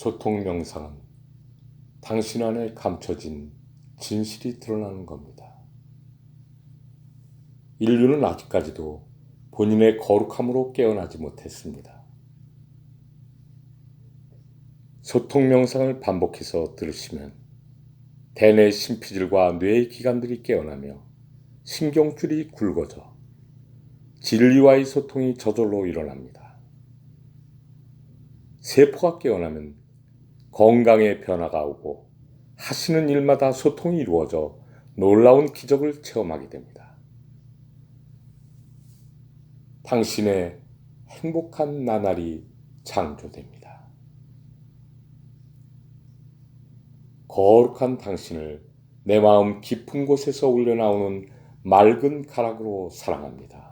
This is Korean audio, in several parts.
소통 명상은 당신 안에 감춰진 진실이 드러나는 겁니다. 인류는 아직까지도 본인의 거룩함으로 깨어나지 못했습니다. 소통 명상을 반복해서 들으시면 대뇌 심피질과 뇌의 기관들이 깨어나며 신경줄이 굵어져 진리와의 소통이 저절로 일어납니다. 세포가 깨어나면 건강의 변화가 오고 하시는 일마다 소통이 이루어져 놀라운 기적을 체험하게 됩니다. 당신의 행복한 나날이 창조됩니다. 거룩한 당신을 내 마음 깊은 곳에서 울려나오는 맑은 가락으로 사랑합니다.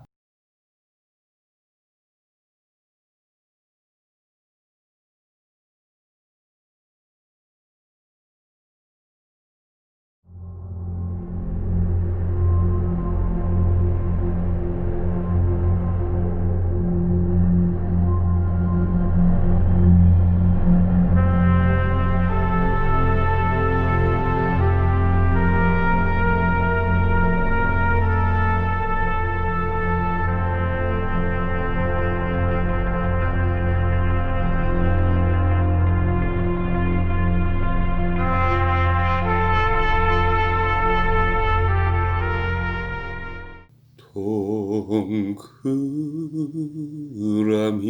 동그라미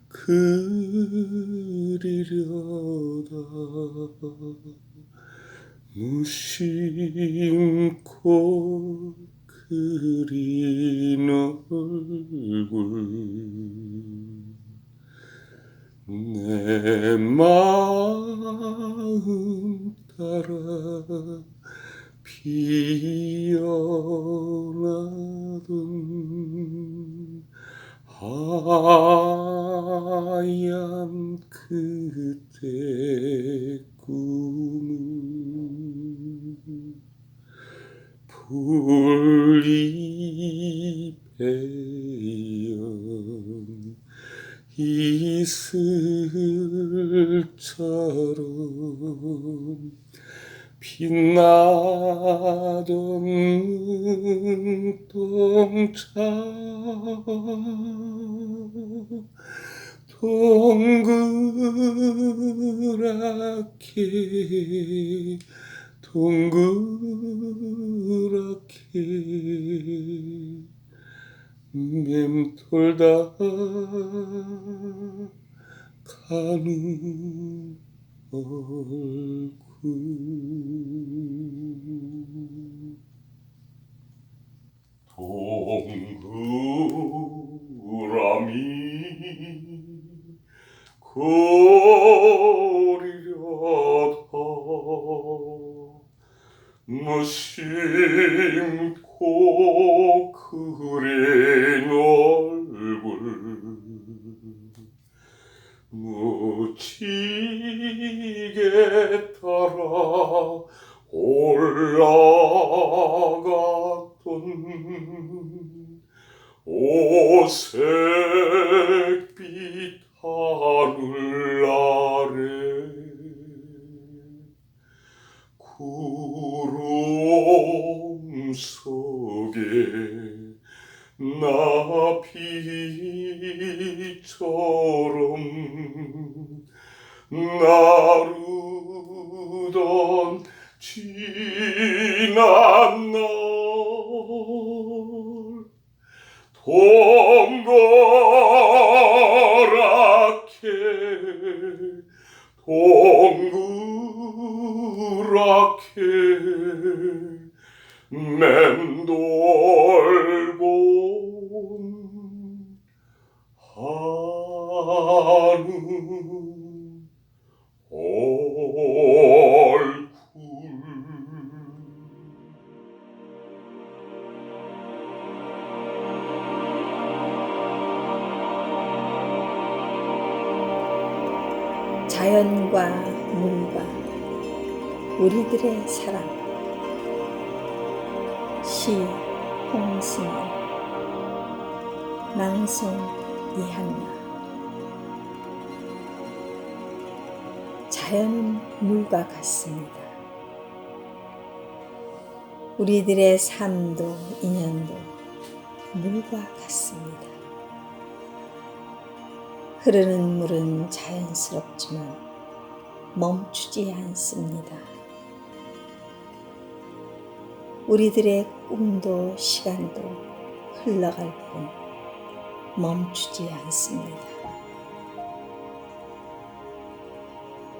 그리려다 무심코 그린 얼굴 내 마음 따라 피어나던 하얀 그대 꿈은 풀잎에 연 이슬처럼 빛나던 눈동자 동그랗게 맴돌다 가는 얼굴 동그라미 그리려다 무심코 그린 얼굴 무지개 따라 올라갔던 오색빛 하늘 아래 구름 속에 나비처럼 나르던 지난 날 동그랗게 맴돌고 하는 얼굴 자연과 물과 우리들의 사랑. 시 홍승일, 낭송 이한나. 자연은 물과 같습니다. 우리들의 삶도 인연도 물과 같습니다. 흐르는 물은 자연스럽지만 멈추지 않습니다. 우리들의 꿈도 시간도 흘러갈 뿐 멈추지 않습니다.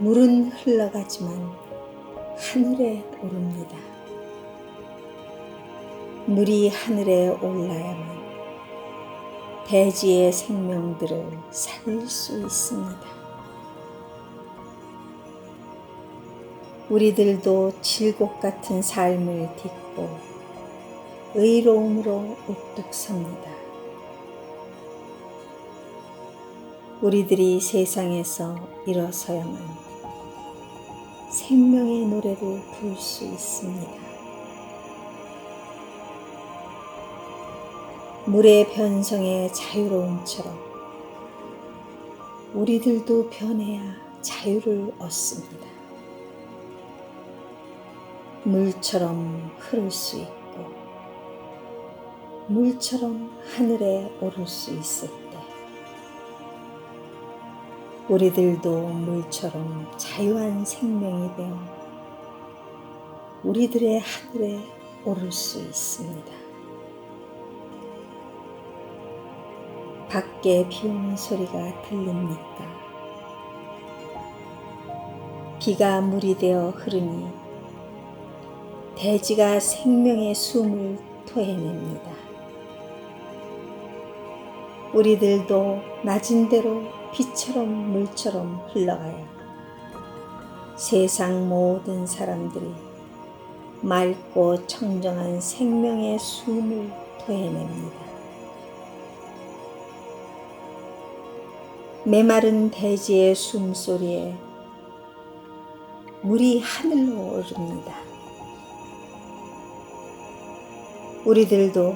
물은 흘러가지만 하늘에 오릅니다. 물이 하늘에 올라야만 대지의 생명들을 살릴 수 있습니다. 우리들도 질곡 같은 삶을 딛고 의로움으로 우뚝 섭니다. 우리들이 세상에서 일어서야만 생명의 노래를 부를 수 있습니다. 물의 변성의 자유로움처럼 우리들도 변해야 자유를 얻습니다. 물처럼 흐를 수 있고 물처럼 하늘에 오를 수 있을 때 우리들도 물처럼 자유한 생명이 되어 우리들의 하늘에 오를 수 있습니다. 밖에 비 오는 소리가 들립니까? 비가 물이 되어 흐르니 대지가 생명의 숨을 토해냅니다. 우리들도 낮은 대로 비처럼 물처럼 흘러가야 세상 모든 사람들이 맑고 청정한 생명의 숨을 토해냅니다. 메마른 대지의 숨소리에 물이 하늘로 오릅니다. 우리들도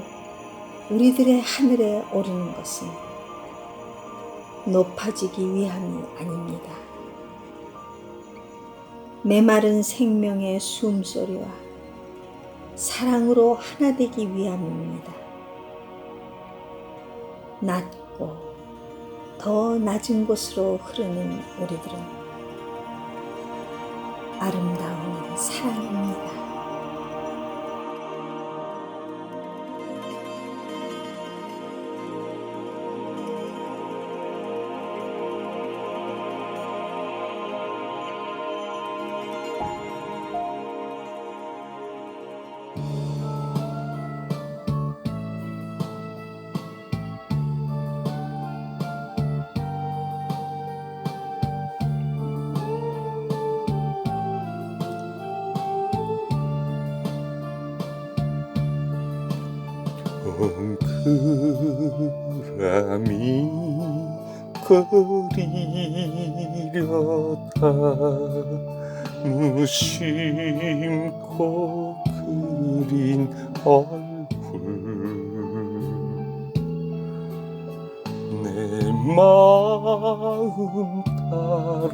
우리들의 하늘에 오르는 것은 높아지기 위함이 아닙니다. 메마른 생명의 숨소리와 사랑으로 하나 되기 위함입니다. 낮고 더 낮은 곳으로 흐르는 우리들은 아름다운 사랑입니다. 동그라미 그리려다 무심코 그린 얼굴 내 마음 따라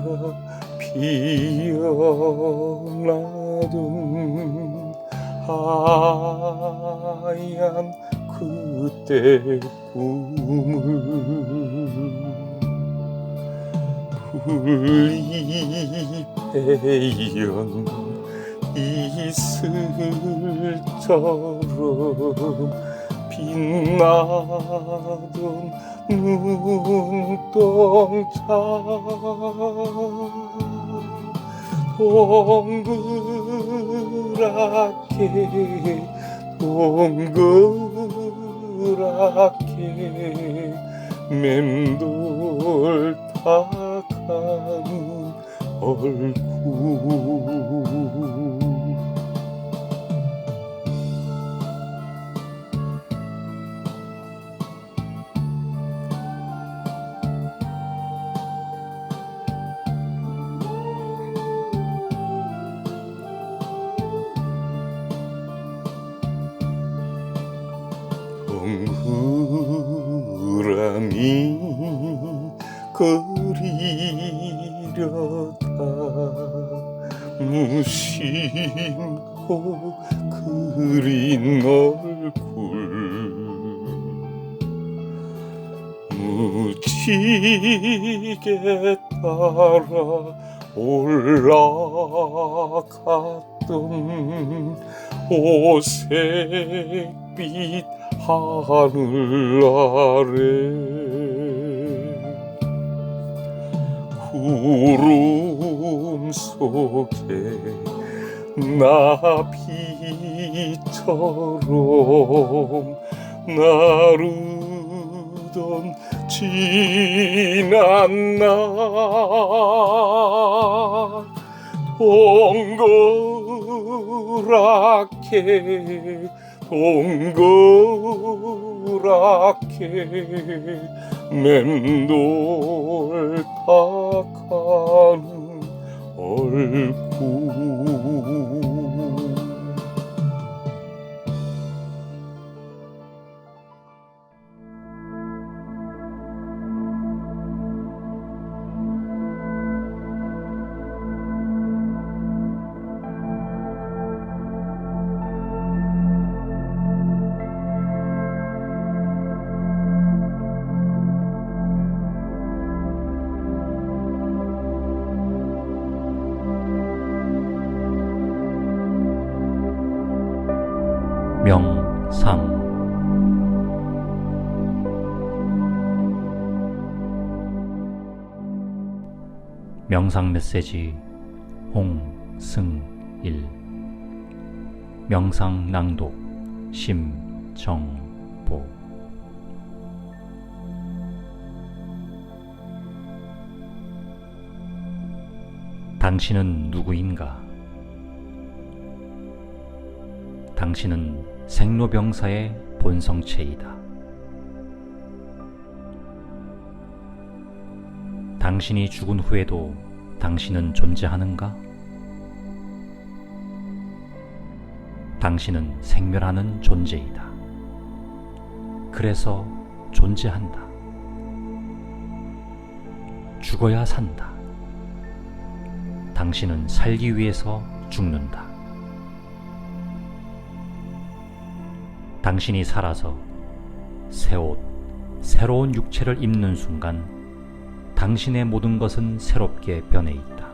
피어나던 하얀 그때 꿈을 풀잎에 연 이슬처럼 빛나던 눈동자 동그랗게 동그랗게 맴돌 타가는 얼굴 동그라미 그리려다 무심코 그린 얼굴 무지개 따라 올라갔던 오색빛 하늘 아래 구름 속에 나비처럼 나르던 지난 날 동그랗게 맴돌 닦아는 얼굴 명상 명상 메시지 홍승일 명상 낭독 심정보 당신은 누구인가? 당신은 생로병사의 본성체이다. 당신이 죽은 후에도 당신은 존재하는가? 당신은 생멸하는 존재이다. 그래서 존재한다. 죽어야 산다. 당신은 살기 위해서 죽는다. 당신이 살아서 새 옷, 새로운 육체를 입는 순간 당신의 모든 것은 새롭게 변해 있다.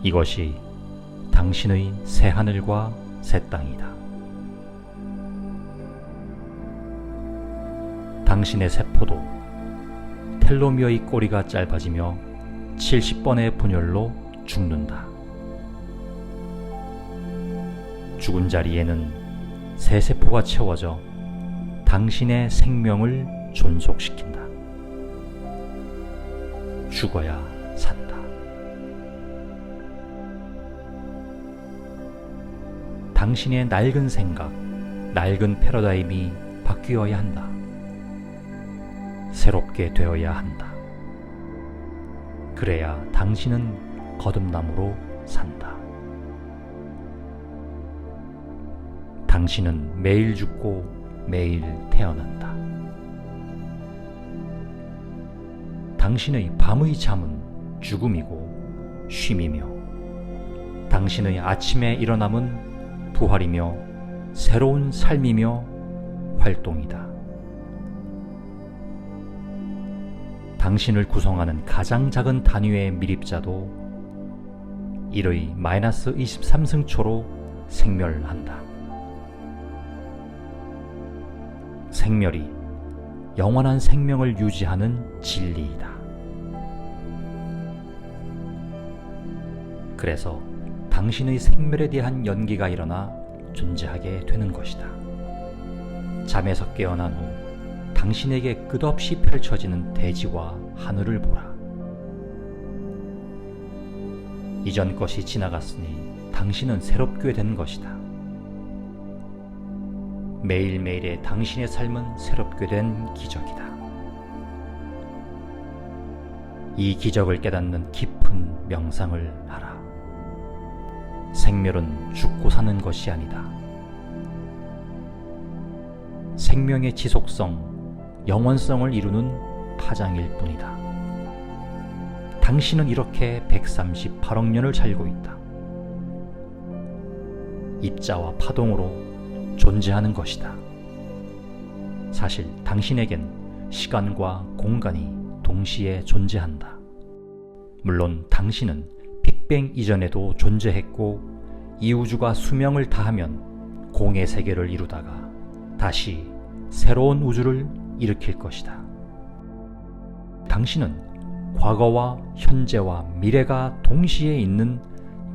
이것이 당신의 새 하늘과 새 땅이다. 당신의 세포도 텔로미어의 꼬리가 짧아지며 70번의 분열로 죽는다. 죽은 자리에는 새 세포가 채워져 당신의 생명을 존속시킨다. 죽어야 산다. 당신의 낡은 생각, 낡은 패러다임이 바뀌어야 한다. 새롭게 되어야 한다. 그래야 당신은 거듭남으로 산다. 당신은 매일 죽고 매일 태어난다. 당신의 밤의 잠은 죽음이고 쉼이며 당신의 아침에 일어남은 부활이며 새로운 삶이며 활동이다. 당신을 구성하는 가장 작은 단위의 밀입자도 1의 마이너스 23승초로 생멸한다. 생멸이 영원한 생명을 유지하는 진리이다. 그래서 당신의 생멸에 대한 연기가 일어나 존재하게 되는 것이다. 잠에서 깨어난 후 당신에게 끝없이 펼쳐지는 대지와 하늘을 보라. 이전 것이 지나갔으니 당신은 새롭게 된 것이다. 매일매일의 당신의 삶은 새롭게 된 기적이다. 이 기적을 깨닫는 깊은 명상을 하라. 생멸은 죽고 사는 것이 아니다. 생명의 지속성, 영원성을 이루는 파장일 뿐이다. 당신은 이렇게 138억 년을 살고 있다. 입자와 파동으로 존재하는 것이다. 사실 당신에겐 시간과 공간이 동시에 존재한다. 물론 당신은 빅뱅 이전에도 존재했고 이 우주가 수명을 다하면 공의 세계를 이루다가 다시 새로운 우주를 일으킬 것이다. 당신은 과거와 현재와 미래가 동시에 있는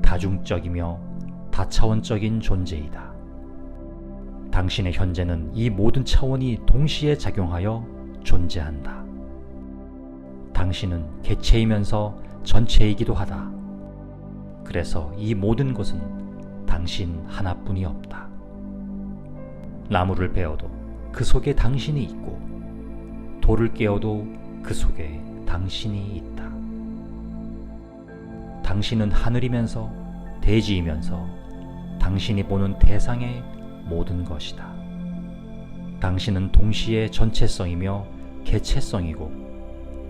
다중적이며 다차원적인 존재이다. 당신의 현재는 이 모든 차원이 동시에 작용하여 존재한다. 당신은 개체이면서 전체이기도 하다. 그래서 이 모든 것은 당신 하나뿐이 없다. 나무를 베어도 그 속에 당신이 있고 돌을 깨어도 그 속에 당신이 있다. 당신은 하늘이면서 대지이면서 당신이 보는 대상의 모든 것이다. 당신은 동시에 전체성이며 개체성이고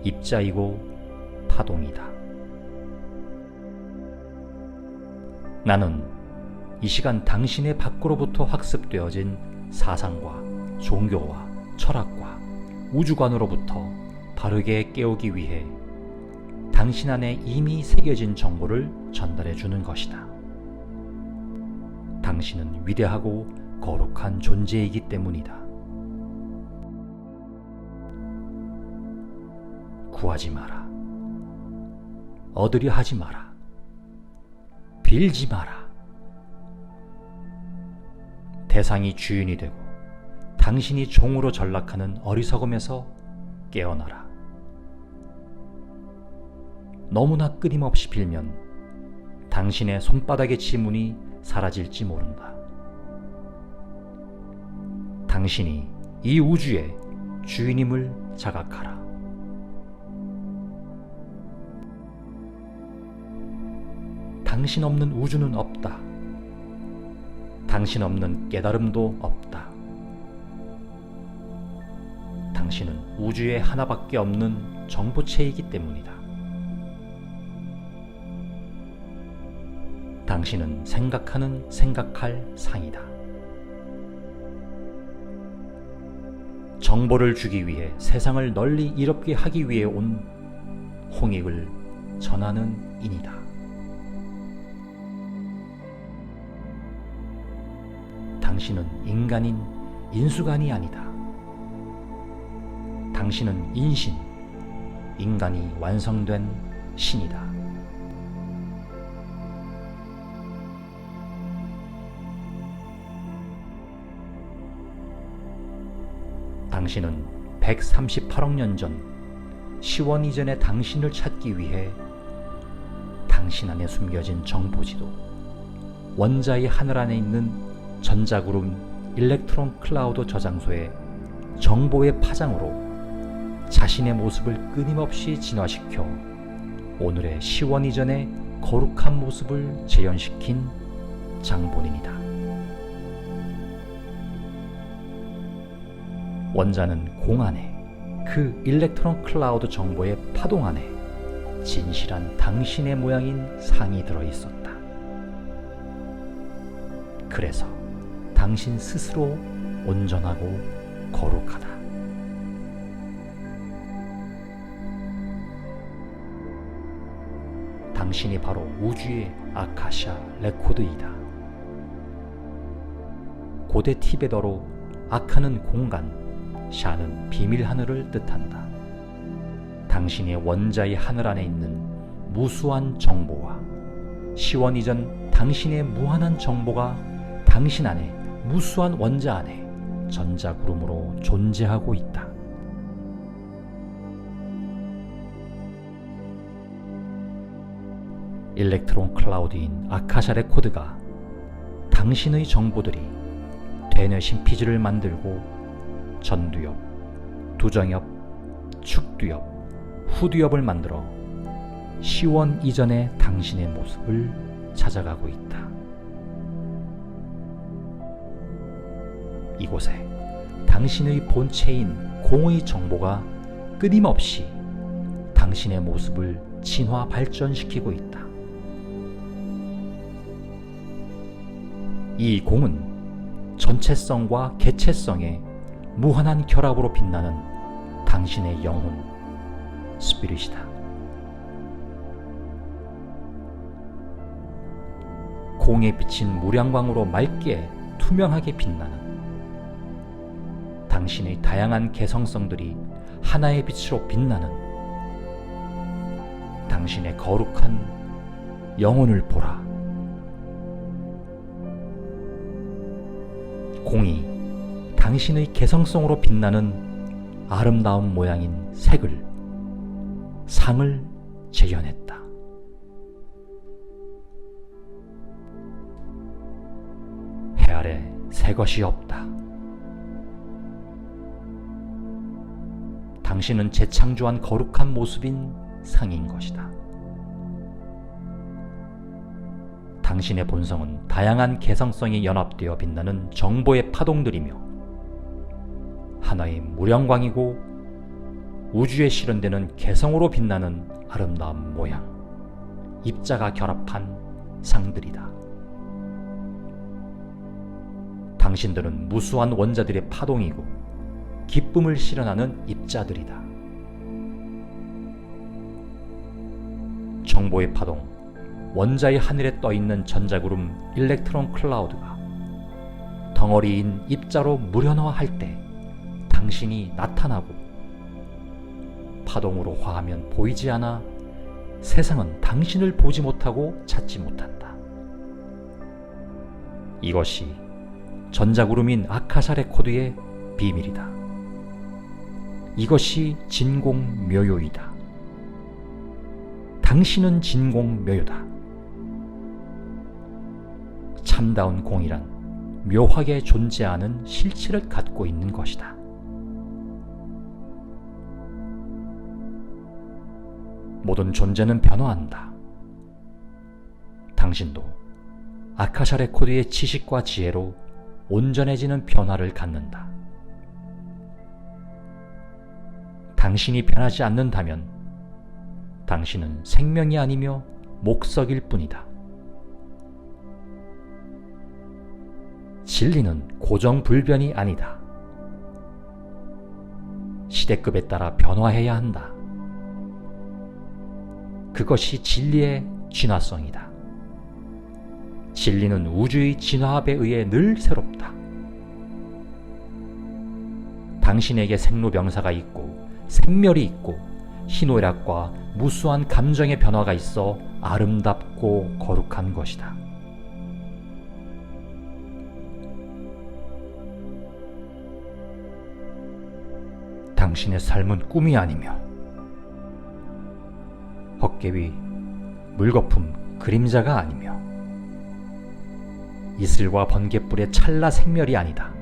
입자이고 파동이다. 나는 이 시간 당신의 밖으로부터 학습되어진 사상과 종교와 철학과 우주관으로부터 바르게 깨우기 위해 당신 안에 이미 새겨진 정보를 전달해 주는 것이다. 당신은 위대하고 거룩한 존재이기 때문이다. 구하지 마라. 얻으려 하지 마라. 빌지 마라. 대상이 주인이 되고 당신이 종으로 전락하는 어리석음에서 깨어나라. 너무나 끊임없이 빌면 당신의 손바닥의 지문이 사라질지 모른다. 당신이 이 우주의 주인임을 자각하라. 당신 없는 우주는 없다. 당신 없는 깨달음도 없다. 당신은 우주에 하나밖에 없는 정보체이기 때문이다. 당신은 생각하는 생각할 상이다. 정보를 주기 위해 세상을 널리 이롭게 하기 위해 온 홍익을 전하는 인이다. 당신은 인간인 인수간이 아니다. 당신은 인신, 인간이 완성된 신이다. 당신은 138억 년 전 시원 이전의 당신을 찾기 위해 당신 안에 숨겨진 정보지도, 원자의 하늘 안에 있는 전자구름 일렉트론 클라우드 저장소의 정보의 파장으로 자신의 모습을 끊임없이 진화시켜 오늘의 시원 이전의 거룩한 모습을 재현시킨 장본인이다. 원자는 공 안에 그 일렉트론 클라우드 정보의 파동 안에 진실한 당신의 모양인 상이 들어있었다. 그래서 당신 스스로 온전하고 거룩하다. 당신이 바로 우주의 아카샤 레코드이다. 고대 티베더로 아카는 공간, 샤는 비밀 하늘을 뜻한다. 당신의 원자의 하늘 안에 있는 무수한 정보와 시원 이전 당신의 무한한 정보가 당신 안에 무수한 원자 안에 전자구름으로 존재하고 있다. 일렉트론 클라우드인 아카샤 레코드가 당신의 정보들이 되뇌 심피즈를 만들고 전두엽, 두정엽, 축두엽, 후두엽을 만들어 시원 이전의 당신의 모습을 찾아가고 있다. 이곳에 당신의 본체인 공의 정보가 끊임없이 당신의 모습을 진화 발전시키고 있다. 이 공은 전체성과 개체성의 무한한 결합으로 빛나는 당신의 영혼, 스피릿이다. 공에 비친 무량광으로 맑게 투명하게 빛나는 당신의 다양한 개성성들이 하나의 빛으로 빛나는 당신의 거룩한 영혼을 보라. 공이 당신의 개성성으로 빛나는 아름다운 모양인 색을, 상을 재현했다. 해 아래 새 것이 없다. 당신은 재창조한 거룩한 모습인 상인 것이다. 당신의 본성은 다양한 개성성이 연합되어 빛나는 정보의 파동들이며 하나의 무량광이고 우주에 실현되는 개성으로 빛나는 아름다운 모양, 입자가 결합한 상들이다. 당신들은 무수한 원자들의 파동이고 기쁨을 실현하는 입자들이다. 정보의 파동, 원자의 하늘에 떠있는 전자구름 일렉트론 클라우드가 덩어리인 입자로 무련화할 때 당신이 나타나고 파동으로 화하면 보이지 않아 세상은 당신을 보지 못하고 찾지 못한다. 이것이 전자구름인 아카샤 레코드의 비밀이다. 이것이 진공묘요이다. 당신은 진공묘요다. 참다운 공이란 묘하게 존재하는 실체를 갖고 있는 것이다. 모든 존재는 변화한다. 당신도 아카샤 레코드의 지식과 지혜로 온전해지는 변화를 갖는다. 당신이 변하지 않는다면 당신은 생명이 아니며 목석일 뿐이다. 진리는 고정불변이 아니다. 시대급에 따라 변화해야 한다. 그것이 진리의 진화성이다. 진리는 우주의 진화합에 의해 늘 새롭다. 당신에게 생로병사가 있고 생멸이 있고 희노애락과 무수한 감정의 변화가 있어 아름답고 거룩한 것이다. 당신의 삶은 꿈이 아니며 헛개비, 물거품, 그림자가 아니며 이슬과 번갯불의 찰나 생멸이 아니다.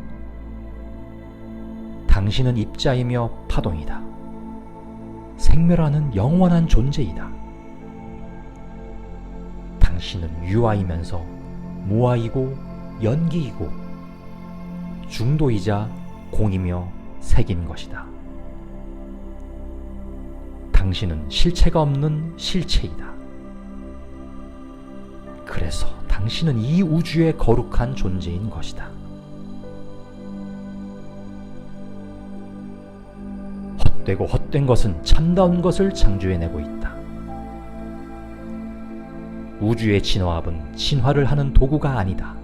당신은 입자이며 파동이다. 생멸하는 영원한 존재이다. 당신은 유아이면서 무아이고 연기이고 중도이자 공이며 색인 것이다. 당신은 실체가 없는 실체이다. 그래서 당신은 이 우주의 거룩한 존재인 것이다. 헛되고 헛된 것은 참다운 것을 창조해내고 있다. 우주의 진화합은 진화를 하는 도구가 아니다.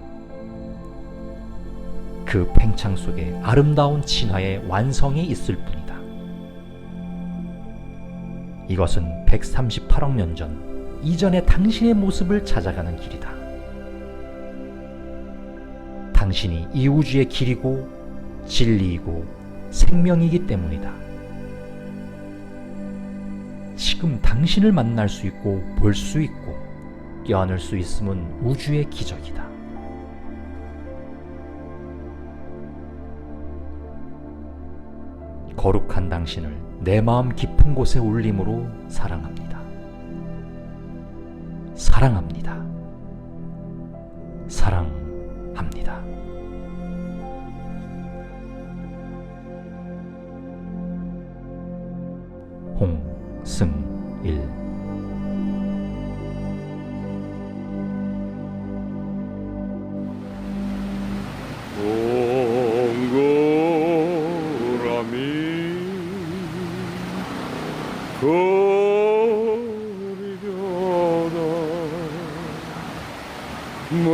그 팽창 속에 아름다운 진화의 완성이 있을 뿐이다. 이것은 138억 년 전 이전의 당신의 모습을 찾아가는 길이다. 당신이 이 우주의 길이고 진리이고 생명이기 때문이다. 지금 당신을 만날 수 있고 볼 수 있고 껴안을 수 있음은 우주의 기적이다. 거룩한 당신을 내 마음 깊은 곳의 울림으로 사랑합니다. 사랑합니다. 사랑합니다. 홍승일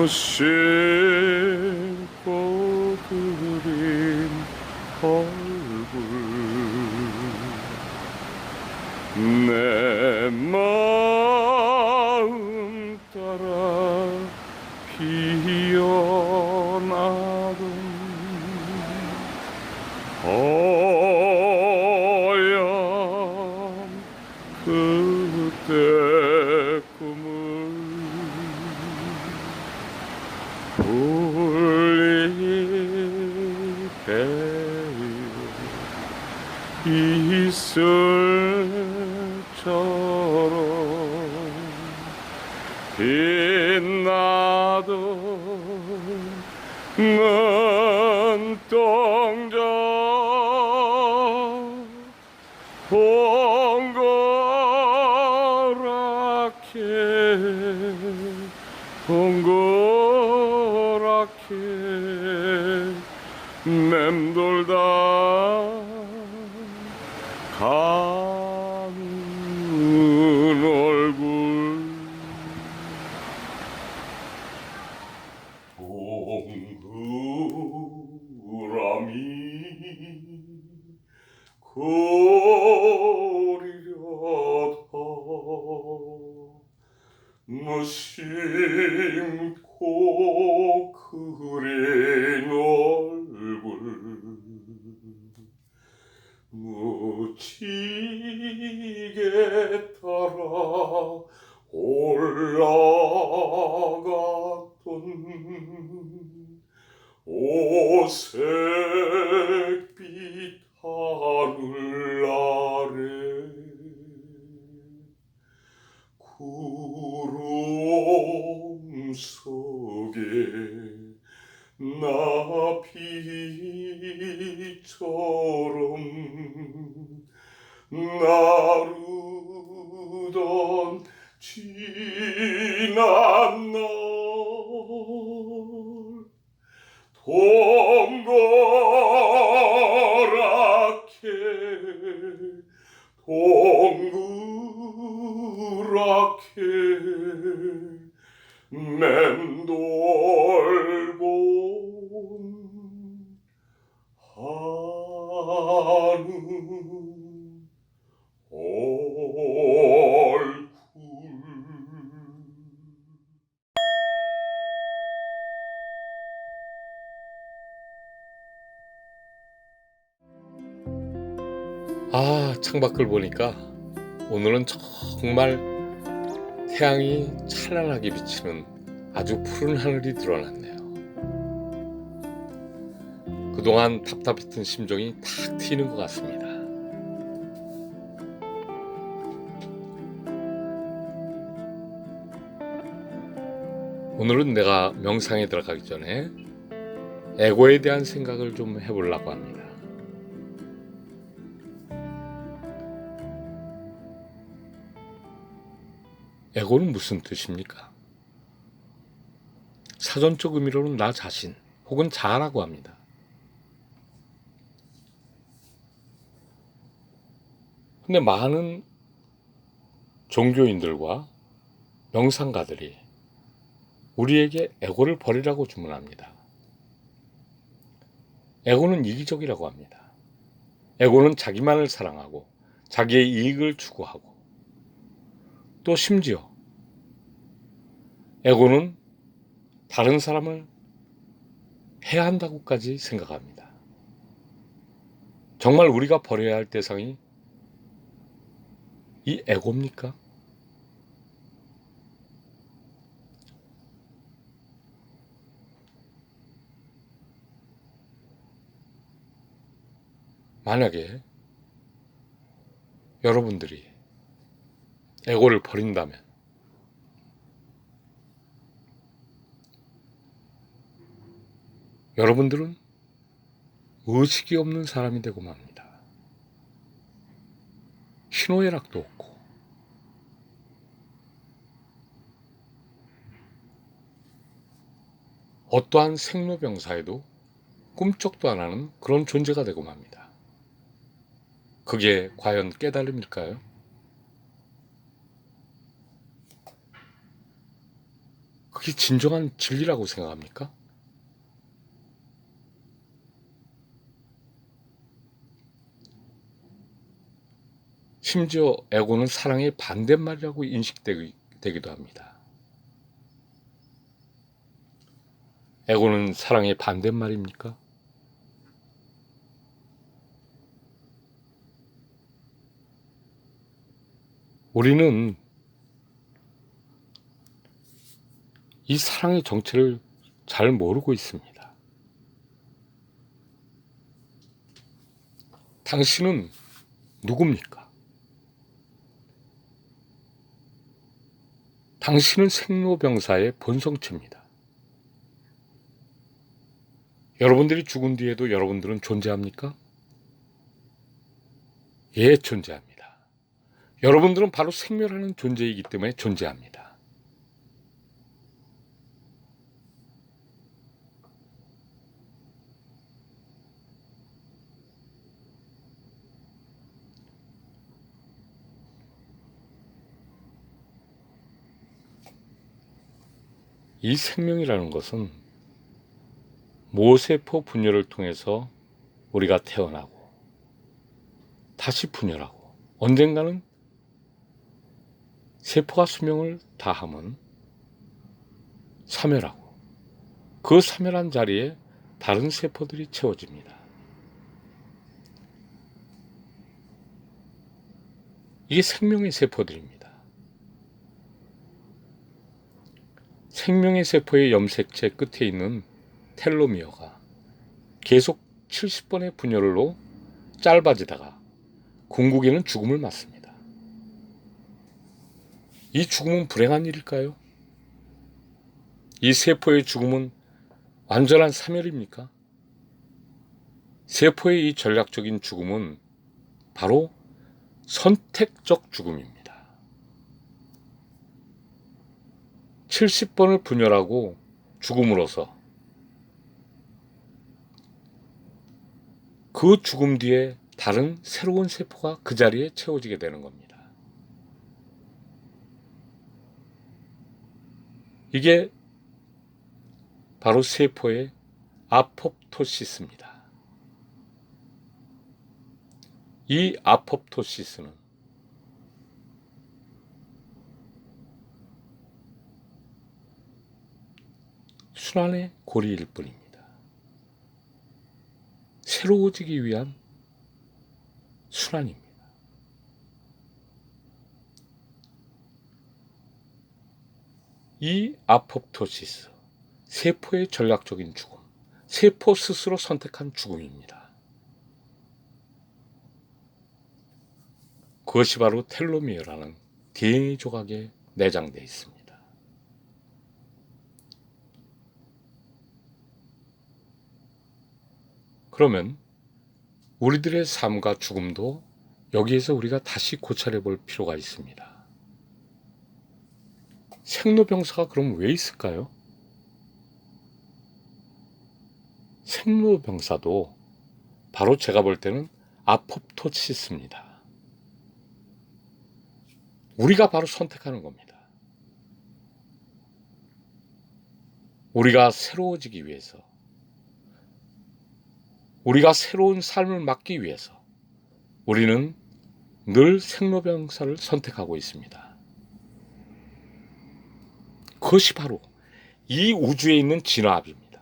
무심코 그린 얼굴 내 마음 따라 피어나던 하얀 그때 꿈을 울리 배우 이슬처럼 빛나던 눈동자 동그랗게 맴돌다 가는 얼굴 동그라미 그리려다 무심코 그린 얼굴 무지개 따라 올라갔던 오색빛 하늘 아래 구름 속에 나비처럼 나르던 지난 날 동그랗게 맴돌곤 하는 얼굴 창밖을 보니까 오늘은 정말 태양이 찬란하게 비치는 아주 푸른 하늘이 드러났네요. 그동안 답답했던 심정이 탁 트이는 것 같습니다. 오늘은 내가 명상에 들어가기 전에 에고에 대한 생각을 좀 해보려고 합니다. 에고는 무슨 뜻입니까? 사전적 의미로는 나 자신 혹은 자아라고 합니다. 근데 많은 종교인들과 명상가들이 우리에게 에고를 버리라고 주문합니다. 에고는 이기적이라고 합니다. 에고는 자기만을 사랑하고 자기의 이익을 추구하고 또 심지어 에고는 다른 사람을 해야 한다고까지 생각합니다. 정말 우리가 버려야 할 대상이 이 에고입니까? 만약에 여러분들이 에고를 버린다면 여러분들은 의식이 없는 사람이 되고 맙니다. 희노애락도 없고 어떠한 생로병사에도 꿈쩍도 안 하는 그런 존재가 되고 맙니다. 그게 과연 깨달음일까요? 그게 진정한 진리라고 생각합니까? 심지어 에고는 사랑의 반대말이라고 인식되기도 합니다. 에고는 사랑의 반대말입니까? 우리는 이 사랑의 정체를 잘 모르고 있습니다. 당신은 누굽니까? 당신은 생로병사의 본성체입니다. 여러분들이 죽은 뒤에도 여러분들은 존재합니까? 예, 존재합니다. 여러분들은 바로 생멸하는 존재이기 때문에 존재합니다. 이 생명이라는 것은 모세포 분열을 통해서 우리가 태어나고 다시 분열하고 언젠가는 세포가 수명을 다하면 사멸하고 그 사멸한 자리에 다른 세포들이 채워집니다. 이게 생명의 세포들입니다. 생명의 세포의 염색체 끝에 있는 텔로미어가 계속 70번의 분열로 짧아지다가 궁극에는 죽음을 맞습니다. 이 죽음은 불행한 일일까요? 이 세포의 죽음은 완전한 사멸입니까? 세포의 이 전략적인 죽음은 바로 선택적 죽음입니다. 70번을 분열하고 죽음으로써 그 죽음 뒤에 다른 새로운 세포가 그 자리에 채워지게 되는 겁니다. 이게 바로 세포의 아포프토시스입니다. 이 아포프토시스는 순환의 고리일 뿐입니다. 새로워지기 위한 순환입니다. 이 아포프토시스, 세포의 전략적인 죽음, 세포 스스로 선택한 죽음입니다. 그것이 바로 텔로미어라는 DNA 조각에 내장되어 있습니다. 그러면 우리들의 삶과 죽음도 여기에서 우리가 다시 고찰해 볼 필요가 있습니다. 생로병사가 그럼 왜 있을까요? 생로병사도 바로 제가 볼 때는 아포프토시스입니다. 우리가 바로 선택하는 겁니다. 우리가 새로워지기 위해서, 우리가 새로운 삶을 맞기 위해서 우리는 늘 생로병사를 선택하고 있습니다. 그것이 바로 이 우주에 있는 진화합입니다.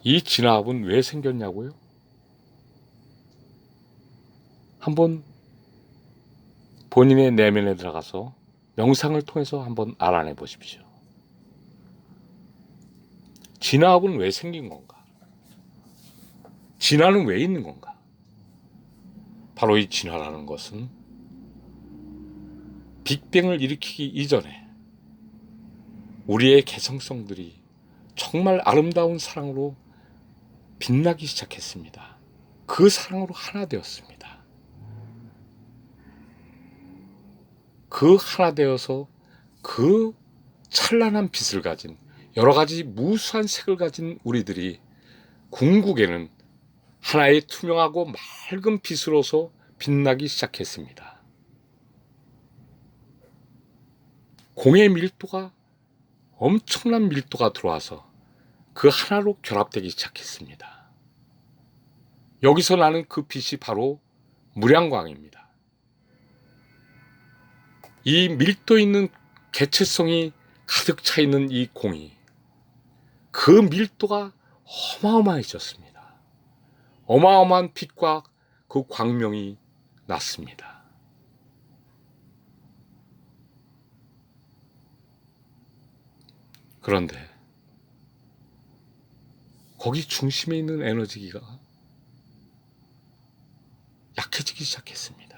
이 진화합은 왜 생겼냐고요? 한번 본인의 내면에 들어가서 명상을 통해서 한번 알아내 보십시오. 진화합은 왜 생긴 건가? 진화는 왜 있는 건가? 바로 이 진화라는 것은 빅뱅을 일으키기 이전에 우리의 개성성들이 정말 아름다운 사랑으로 빛나기 시작했습니다. 그 사랑으로 하나 되었습니다. 그 하나 되어서 그 찬란한 빛을 가진 여러 가지 무수한 색을 가진 우리들이 궁극에는 하나의 투명하고 맑은 빛으로서 빛나기 시작했습니다. 공의 밀도가 엄청난 밀도가 들어와서 그 하나로 결합되기 시작했습니다. 여기서 나는 그 빛이 바로 무량광입니다. 이 밀도 있는 개체성이 가득 차 있는 이 공이 그 밀도가 어마어마해졌습니다. 어마어마한 빛과 그 광명이 났습니다. 그런데 거기 중심에 있는 에너지가 약해지기 시작했습니다.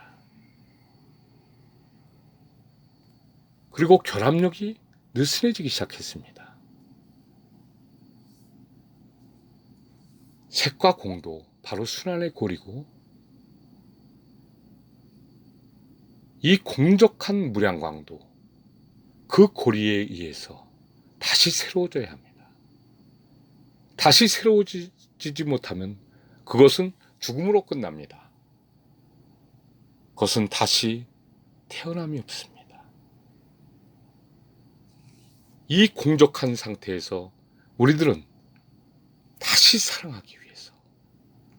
그리고 결합력이 느슨해지기 시작했습니다. 색과 공도 바로 순환의 고리고 이 공적한 무량광도 그 고리에 의해서 다시 새로워져야 합니다. 다시 새로워지지 못하면 그것은 죽음으로 끝납니다. 그것은 다시 태어남이 없습니다. 이 공적한 상태에서 우리들은 다시 사랑하기 위해서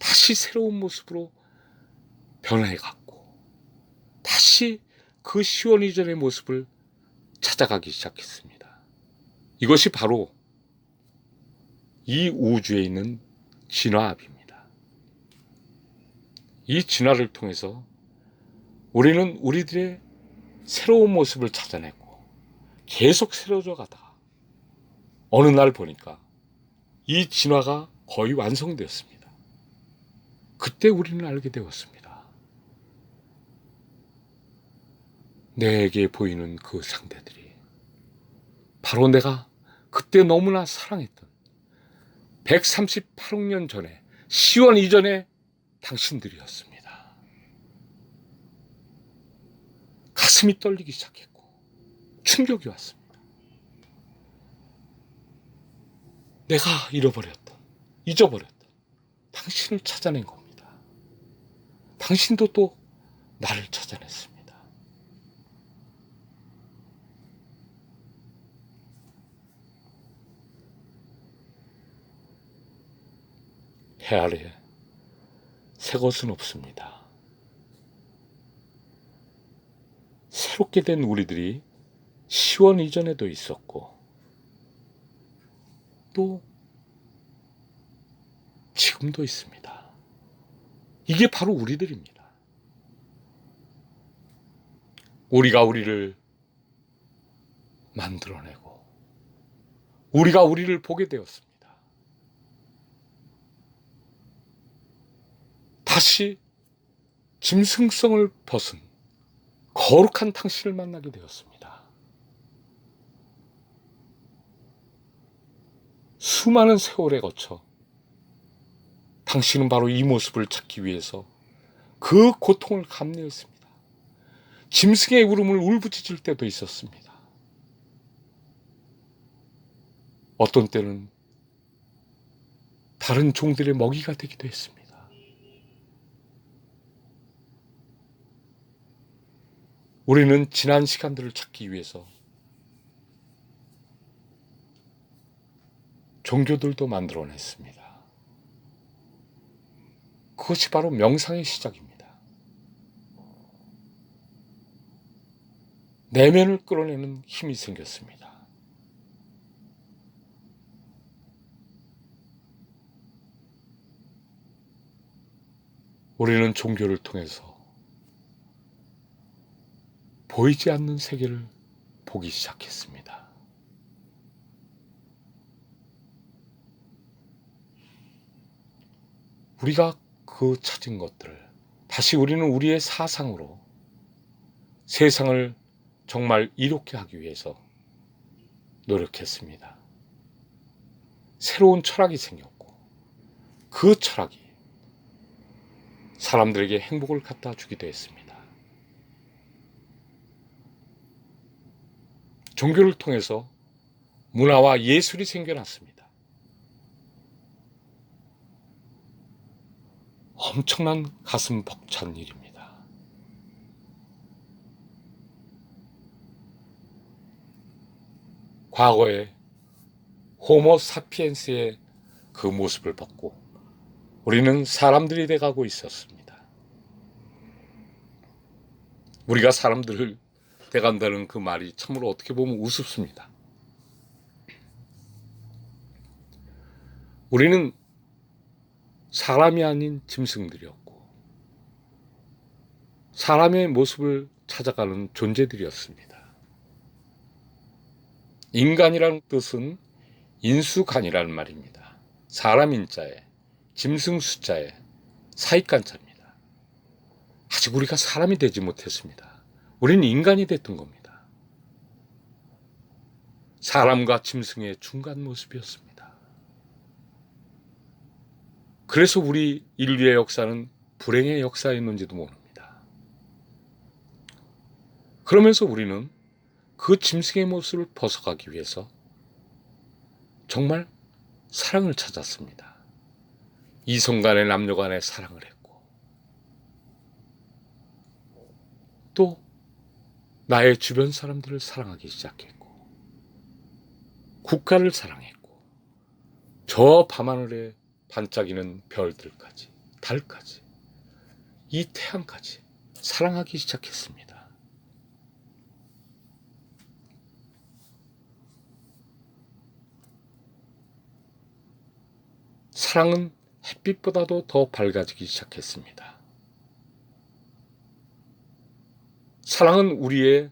다시 새로운 모습으로 변해갔고 다시 그 시원 이전의 모습을 찾아가기 시작했습니다. 이것이 바로 이 우주에 있는 진화합입니다. 이 진화를 통해서 우리는 우리들의 새로운 모습을 찾아내고 계속 새로워져 가다가 어느 날 보니까 이 진화가 거의 완성되었습니다. 그때 우리는 알게 되었습니다. 내게 보이는 그 상대들이 바로 내가 그때 너무나 사랑했던 138억 년 전에 시원 이전의 당신들이었습니다. 가슴이 떨리기 시작했고 충격이 왔습니다. 내가 잊어버렸던 당신을 찾아낸 겁니다. 당신도 또 나를 찾아냈습니다. 해 아래 새 것은 없습니다. 새롭게 된 우리들이 시원 이전에도 있었고 또 지금도 있습니다. 이게 바로 우리들입니다. 우리가 우리를 만들어내고 우리가 우리를 보게 되었습니다. 다시 짐승성을 벗은 거룩한 당신을 만나게 되었습니다. 수많은 세월에 거쳐 당신은 바로 이 모습을 찾기 위해서 그 고통을 감내했습니다. 짐승의 울음을 울부짖을 때도 있었습니다. 어떤 때는 다른 종들의 먹이가 되기도 했습니다. 우리는 지난 시간들을 찾기 위해서 종교들도 만들어냈습니다. 그것이 바로 명상의 시작입니다. 내면을 끌어내는 힘이 생겼습니다. 우리는 종교를 통해서 보이지 않는 세계를 보기 시작했습니다. 우리가 그 찾은 것들을 다시 우리는 우리의 사상으로 세상을 정말 이롭게 하기 위해서 노력했습니다. 새로운 철학이 생겼고 그 철학이 사람들에게 행복을 갖다 주기도 했습니다. 종교를 통해서 문화와 예술이 생겨났습니다. 엄청난 가슴 벅찬 일입니다. 과거의 호모 사피엔스의 그 모습을 벗고 우리는 사람들이 돼가고 있었습니다. 우리가 사람들을 돼간다는 그 말이 참으로 어떻게 보면 우습습니다. 우리는 사람이 아닌 짐승들이었고 사람의 모습을 찾아가는 존재들이었습니다. 인간이라는 뜻은 인수간이라는 말입니다. 사람 인자에 짐승 숫자에 사익간자입니다. 아직 우리가 사람이 되지 못했습니다. 우리는 인간이 됐던 겁니다. 사람과 짐승의 중간 모습이었습니다. 그래서 우리 인류의 역사는 불행의 역사였는지도 모릅니다. 그러면서 우리는 그 짐승의 모습을 벗어가기 위해서 정말 사랑을 찾았습니다. 이성 간의 남녀 간의 사랑을 했고 또 나의 주변 사람들을 사랑하기 시작했고 국가를 사랑했고 저 밤하늘에 반짝이는 별들까지 달까지 이 태양까지 사랑하기 시작했습니다. 사랑은 햇빛보다도 더 밝아지기 시작했습니다. 사랑은 우리의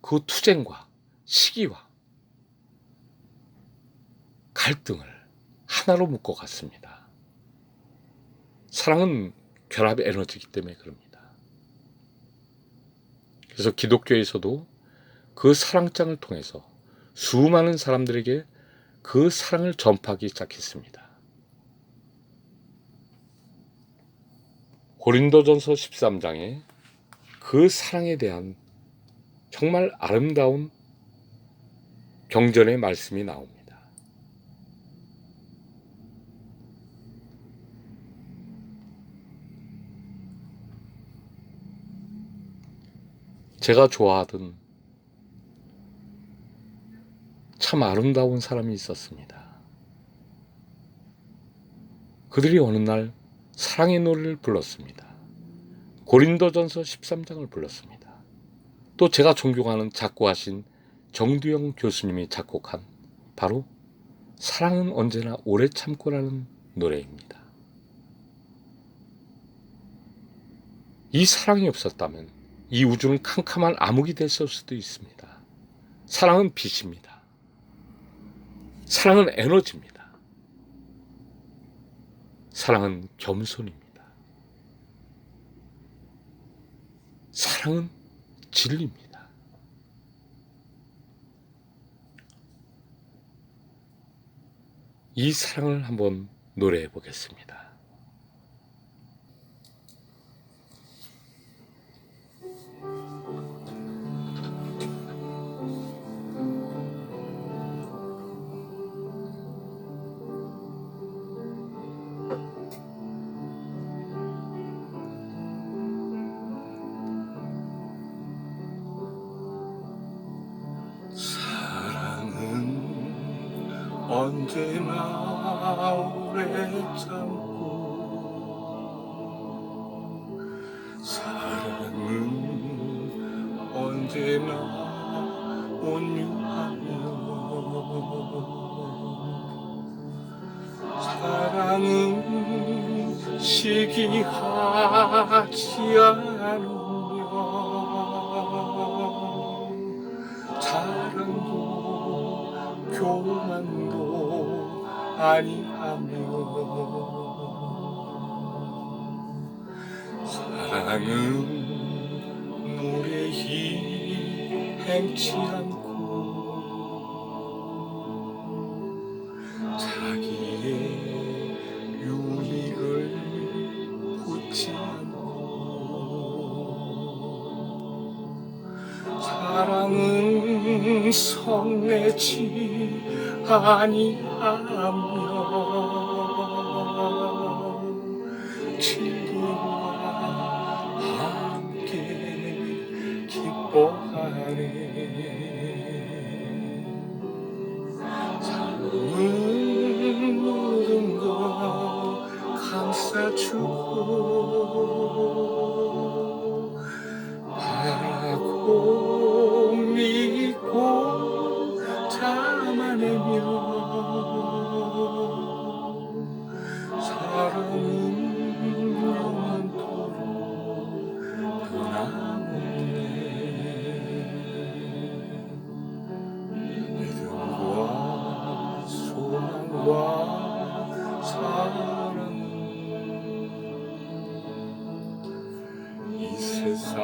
그 투쟁과 시기와 갈등을 하나로 묶어갔습니다. 사랑은 결합의 에너지이기 때문에 그럽니다. 그래서 기독교에서도 그 사랑장을 통해서 수많은 사람들에게 그 사랑을 전파하기 시작했습니다. 고린도전서 13장에 그 사랑에 대한 정말 아름다운 경전의 말씀이 나옵니다. 제가 좋아하던 참 아름다운 사람이 있었습니다. 그들이 어느 날 사랑의 노래를 불렀습니다. 고린도전서 13장을 불렀습니다. 또 제가 존경하는 작곡하신 정두영 교수님이 작곡한 바로 사랑은 언제나 오래 참고라는 노래입니다. 이 사랑이 없었다면 이 우주는 캄캄한 암흑이 됐을 수도 있습니다. 사랑은 빛입니다. 사랑은 에너지입니다. 사랑은 겸손입니다. 사랑은 진리입니다. 이 사랑을 한번 노래해 보겠습니다. 언제나 오래 참고 사랑은 언제나 온유하며 사랑은 시기하지 않으며 사랑도 교만도 아니하며 사랑은 무례히 행치 않고 자기의 유익을 묻지 않고 사랑은 성내지 아니하며 진리와 함께 기뻐하네 감싸주고 바라고 믿고 참아내며 사랑은 영원토록 변함없네. 믿음과 소망과 사랑은 이 세상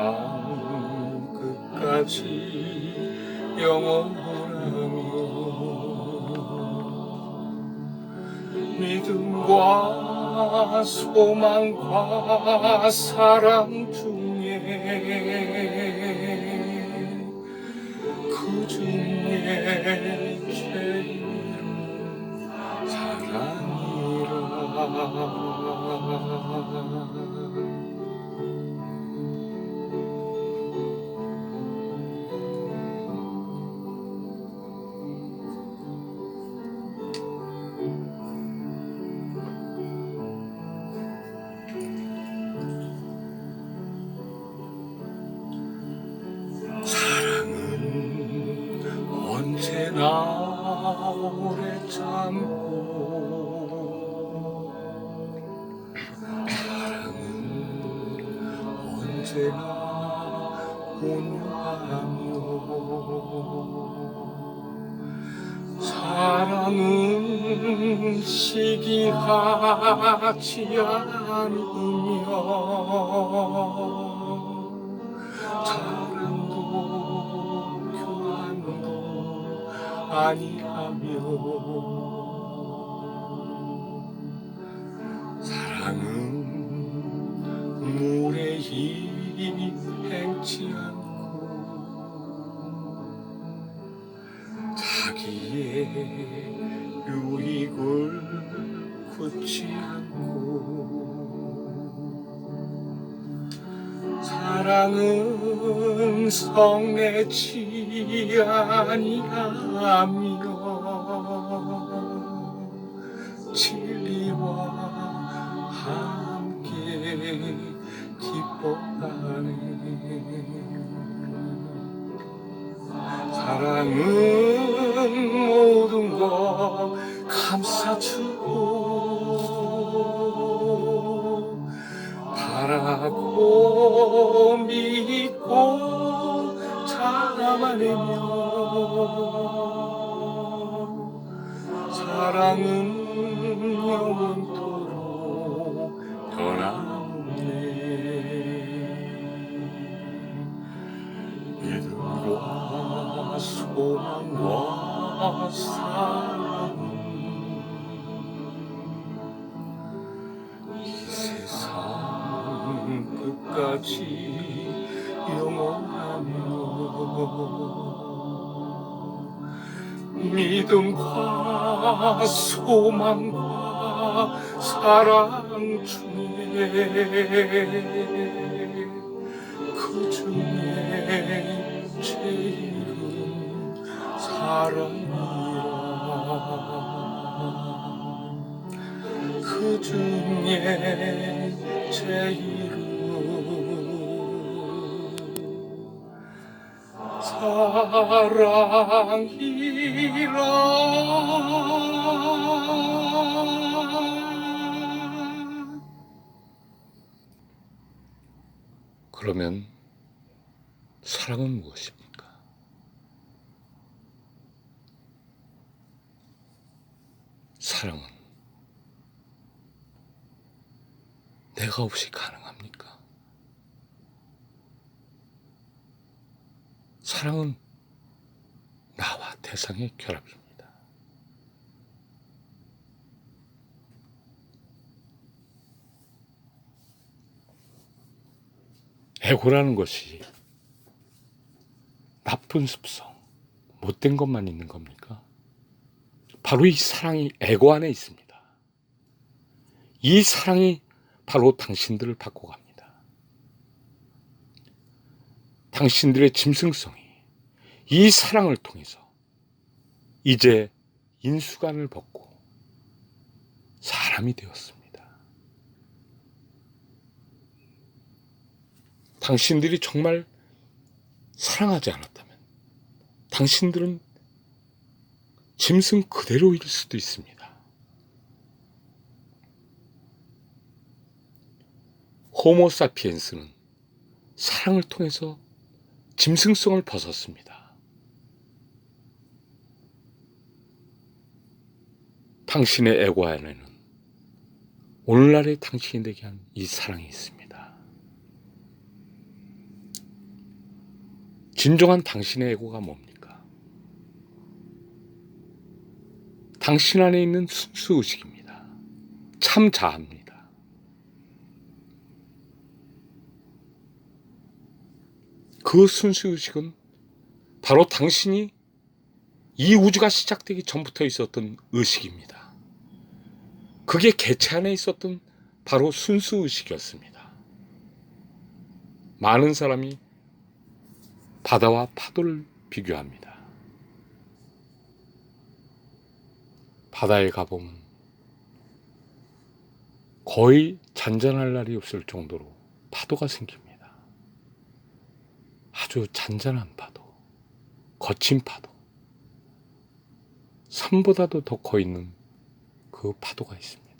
끝까지 영원하며 믿음과 소망과 사랑 중에 그 중에 제일은 사랑이라. 사랑은 언제나 오래 참고 사랑은 언제나 온유하며 사랑은 시기하지 않으며 사랑도 교환도 아니하며 사랑은 물에 행치 않고 자기의 유익을 굳지 않고 사랑은 성내지 아니하며 진리와 함께 기뻐하네. 사랑은 모든 것 감싸주고 바라고 믿고 참아내며 사랑은 영원토록 변함없네. 믿음과 소망과 사랑은 이 세상 끝까지 영원하며 믿음과 소망과 사랑 중에 그 중에 제일은 사랑이라. 그 중에 제일은 사랑이라. 그러면 사랑은 무엇입니까? 사랑은 내가 없이 가능합니까? 사랑은 나와 대상의 결합입니다. 애고라는 것이 나쁜 습성, 못된 것만 있는 겁니까? 바로 이 사랑이 애고 안에 있습니다. 이 사랑이 바로 당신들을 바꿔갑니다. 당신들의 짐승성이 이 사랑을 통해서 이제 인수관을 벗고 사람이 되었습니다. 당신들이 정말 사랑하지 않았다면 당신들은 짐승 그대로일 수도 있습니다. 호모사피엔스는 사랑을 통해서 짐승성을 벗었습니다. 당신의 에고 안에는 오늘날의 당신이 되게 한 이 사랑이 있습니다. 진정한 당신의 에고가 뭡니까? 당신 안에 있는 순수의식입니다. 참 자아입니다. 그 순수의식은 바로 당신이 이 우주가 시작되기 전부터 있었던 의식입니다. 그게 개체 안에 있었던 바로 순수의식이었습니다. 많은 사람이 바다와 파도를 비교합니다. 바다에 가보면 거의 잔잔할 날이 없을 정도로 파도가 생깁니다. 아주 잔잔한 파도, 거친 파도, 산보다도 더 커 있는 그 파도가 있습니다.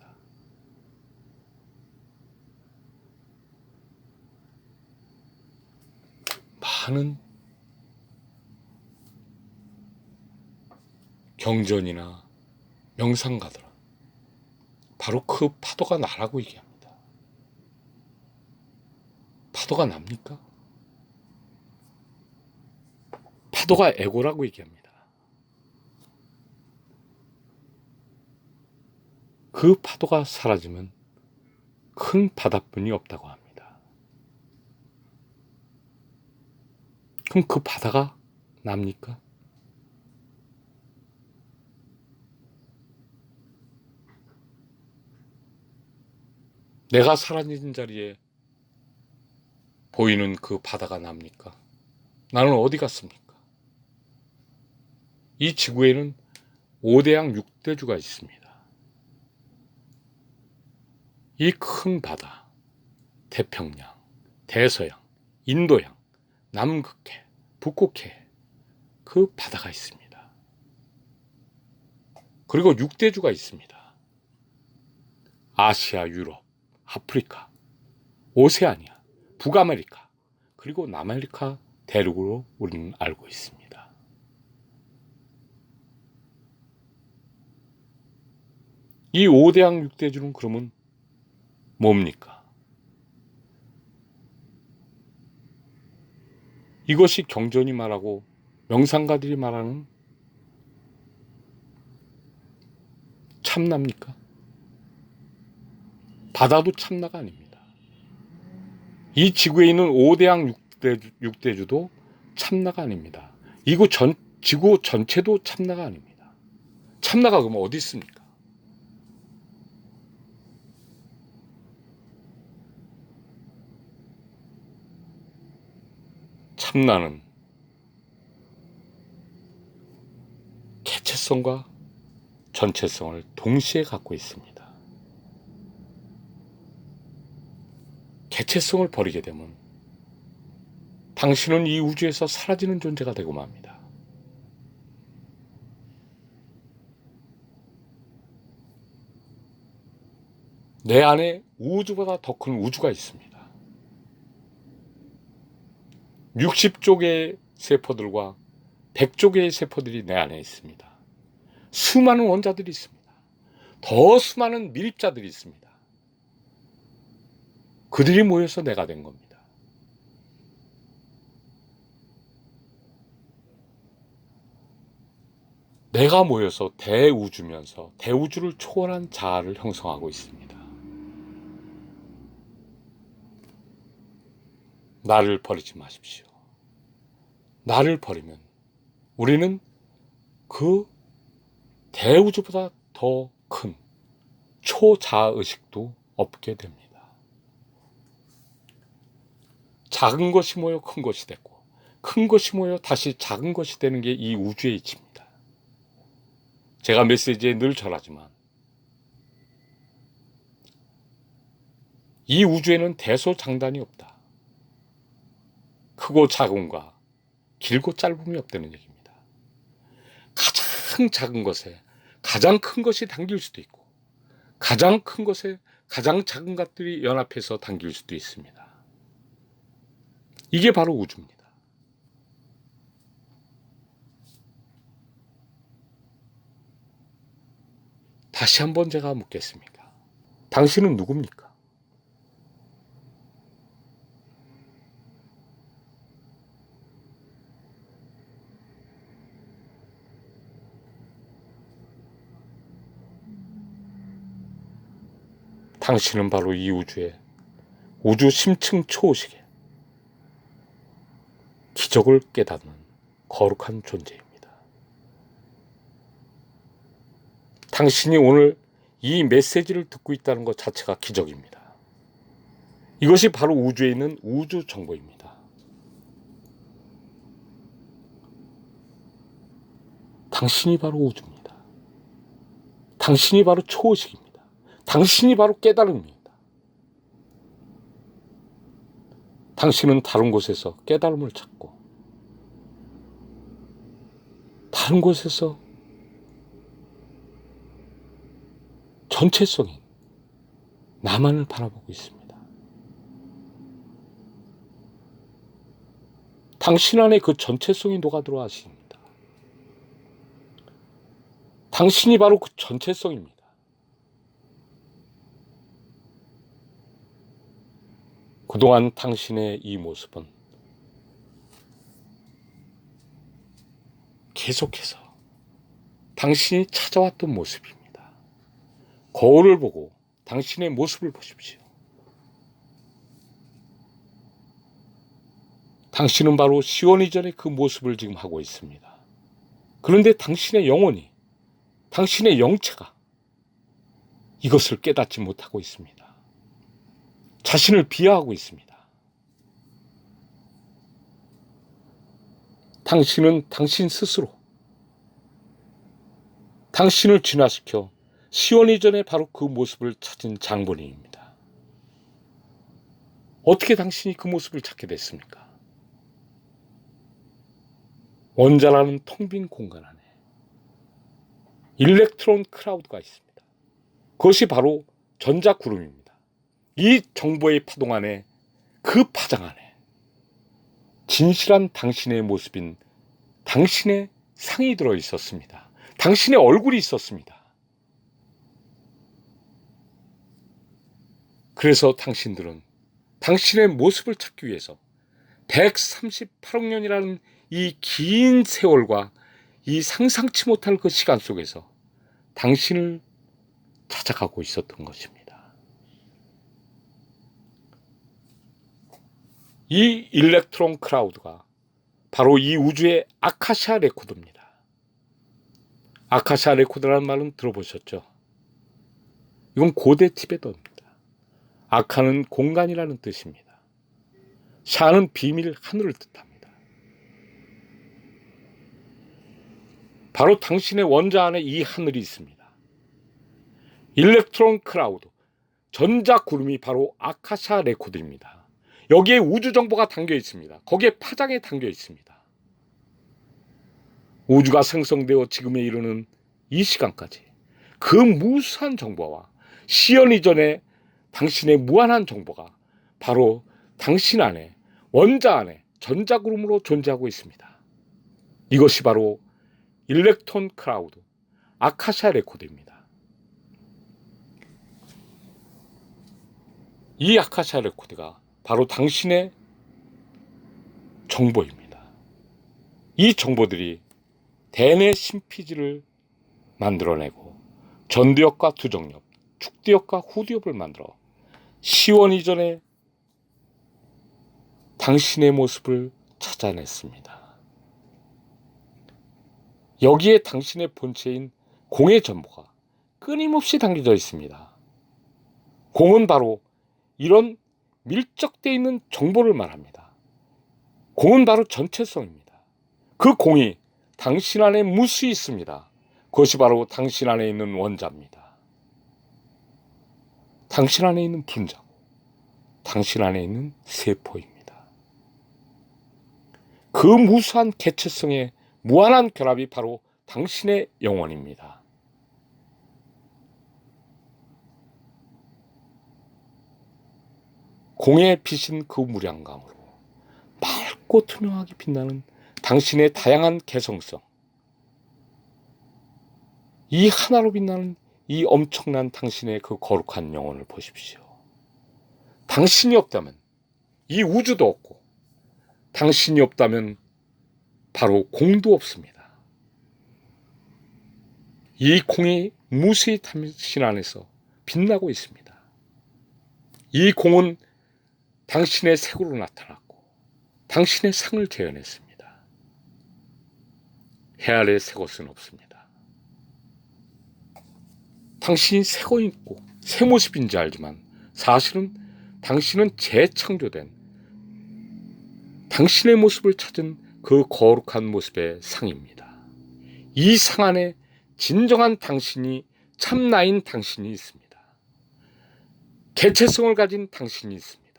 많은 경전이나 명상가들은 바로 그 파도가 나라고 얘기합니다. 파도가 납니까? 파도가 에고라고 얘기합니다. 그 파도가 사라지면 큰 바다뿐이 없다고 합니다. 그럼 그 바다가 납니까? 내가 사라진 자리에 보이는 그 바다가 납니까? 나는 어디 갔습니까? 이 지구에는 5대양 6대주가 있습니다. 이 큰 바다, 태평양, 대서양, 인도양, 남극해, 북극해, 그 바다가 있습니다. 그리고 6대주가 있습니다. 아시아, 유럽, 아프리카, 오세아니아, 북아메리카, 그리고 남아메리카 대륙으로 우리는 알고 있습니다. 이 5대양 6대주는 그러면 뭡니까? 이것이 경전이 말하고 명상가들이 말하는 참나입니까? 바다도 참나가 아닙니다. 이 지구에 있는 5대양 6대주도 참나가 아닙니다. 지구 전체도 참나가 아닙니다. 참나가 그러면 어디 있습니까? 참나는 개체성과 전체성을 동시에 갖고 있습니다. 개체성을 버리게 되면 당신은 이 우주에서 사라지는 존재가 되고 맙니다. 내 안에 우주보다 더 큰 우주가 있습니다. 60조 개의 세포들과 100조 개의 세포들이 내 안에 있습니다. 수많은 원자들이 있습니다. 더 수많은 밀입자들이 있습니다. 그들이 모여서 내가 된 겁니다. 내가 모여서 대우주면서 대우주를 초월한 자아를 형성하고 있습니다. 나를 버리지 마십시오. 나를 버리면 우리는 그 대우주보다 더 큰 초자아의식도 없게 됩니다. 작은 것이 모여 큰 것이 됐고 큰 것이 모여 다시 작은 것이 되는 게 이 우주의 이치입니다. 제가 메시지에 늘 전하지만 이 우주에는 대소장단이 없다. 크고 작음과 길고 짧음이 없다는 얘기입니다. 가장 작은 것에 가장 큰 것이 담길 수도 있고 가장 큰 것에 가장 작은 것들이 연합해서 담길 수도 있습니다. 이게 바로 우주입니다. 다시 한번 제가 묻겠습니다. 당신은 누굽니까? 당신은 바로 이 우주의 우주 심층 초의식의 기적을 깨닫는 거룩한 존재입니다. 당신이 오늘 이 메시지를 듣고 있다는 것 자체가 기적입니다. 이것이 바로 우주에 있는 우주 정보입니다. 당신이 바로 우주입니다. 당신이 바로 초의식입니다. 당신이 바로 깨달음입니다. 당신은 다른 곳에서 깨달음을 찾고 다른 곳에서 전체성인 나만을 바라보고 있습니다. 당신 안에 그 전체성이 녹아들어 하십니다. 당신이 바로 그 전체성입니다. 그동안 당신의 이 모습은 계속해서 당신이 찾아왔던 모습입니다. 거울을 보고 당신의 모습을 보십시오. 당신은 바로 시온 이전의 그 모습을 지금 하고 있습니다. 그런데 당신의 영혼이, 당신의 영체가 이것을 깨닫지 못하고 있습니다. 자신을 비하하고 있습니다. 당신은 당신 스스로 당신을 진화시켜 시온 이전에 바로 그 모습을 찾은 장본인입니다. 어떻게 당신이 그 모습을 찾게 됐습니까? 원자라는 텅 빈 공간 안에 일렉트론 클라우드가 있습니다. 그것이 바로 전자구름입니다. 이 정보의 파동 안에, 그 파장 안에 진실한 당신의 모습인 당신의 상이 들어 있었습니다. 당신의 얼굴이 있었습니다. 그래서 당신들은 당신의 모습을 찾기 위해서 138억 년이라는 이 긴 세월과 이 상상치 못할 그 시간 속에서 당신을 찾아가고 있었던 것입니다. 이 일렉트론 클라우드가 바로 이 우주의 아카시아 레코드입니다. 아카시아 레코드라는 말은 들어보셨죠? 이건 고대 티베트어입니다. 아카는 공간이라는 뜻입니다. 샤는 비밀, 하늘을 뜻합니다. 바로 당신의 원자 안에 이 하늘이 있습니다. 일렉트론 클라우드, 전자구름이 바로 아카시아 레코드입니다. 여기에 우주 정보가 담겨 있습니다. 거기에 파장에 담겨 있습니다. 우주가 생성되어 지금에 이르는 이 시간까지 그 무수한 정보와 시연 이전에 당신의 무한한 정보가 바로 당신 안에, 원자 안에 전자구름으로 존재하고 있습니다. 이것이 바로 일렉트론 클라우드, 아카시아 레코드입니다. 이 아카시아 레코드가 바로 당신의 정보입니다. 이 정보들이 대뇌 심피지를 만들어내고 전두엽과 두정엽, 축두엽과 후두엽을 만들어 시원 이전에 당신의 모습을 찾아냈습니다. 여기에 당신의 본체인 공의 정보가 끊임없이 담겨져 있습니다. 공은 바로 이런 밀적되어 있는 정보를 말합니다. 공은 바로 전체성입니다. 그 공이 당신 안에 무수히 있습니다. 그것이 바로 당신 안에 있는 원자입니다. 당신 안에 있는 분자고 당신 안에 있는 세포입니다. 그 무수한 개체성의 무한한 결합이 바로 당신의 영혼입니다. 공에 비신 그 무량감으로 맑고 투명하게 빛나는 당신의 다양한 개성성, 이 하나로 빛나는 이 엄청난 당신의 그 거룩한 영혼을 보십시오. 당신이 없다면 이 우주도 없고, 당신이 없다면 바로 공도 없습니다. 이 공이 무수히 당신 안에서 빛나고 있습니다. 이 공은 당신의 색으로 나타났고 당신의 상을 재현했습니다. 해 아래 새 것은 없습니다. 당신이 새거 있고 새 모습인지 알지만 사실은 당신은 재창조된 당신의 모습을 찾은 그 거룩한 모습의 상입니다. 이 상 안에 진정한 당신이, 참 나인 당신이 있습니다. 개체성을 가진 당신이 있습니다.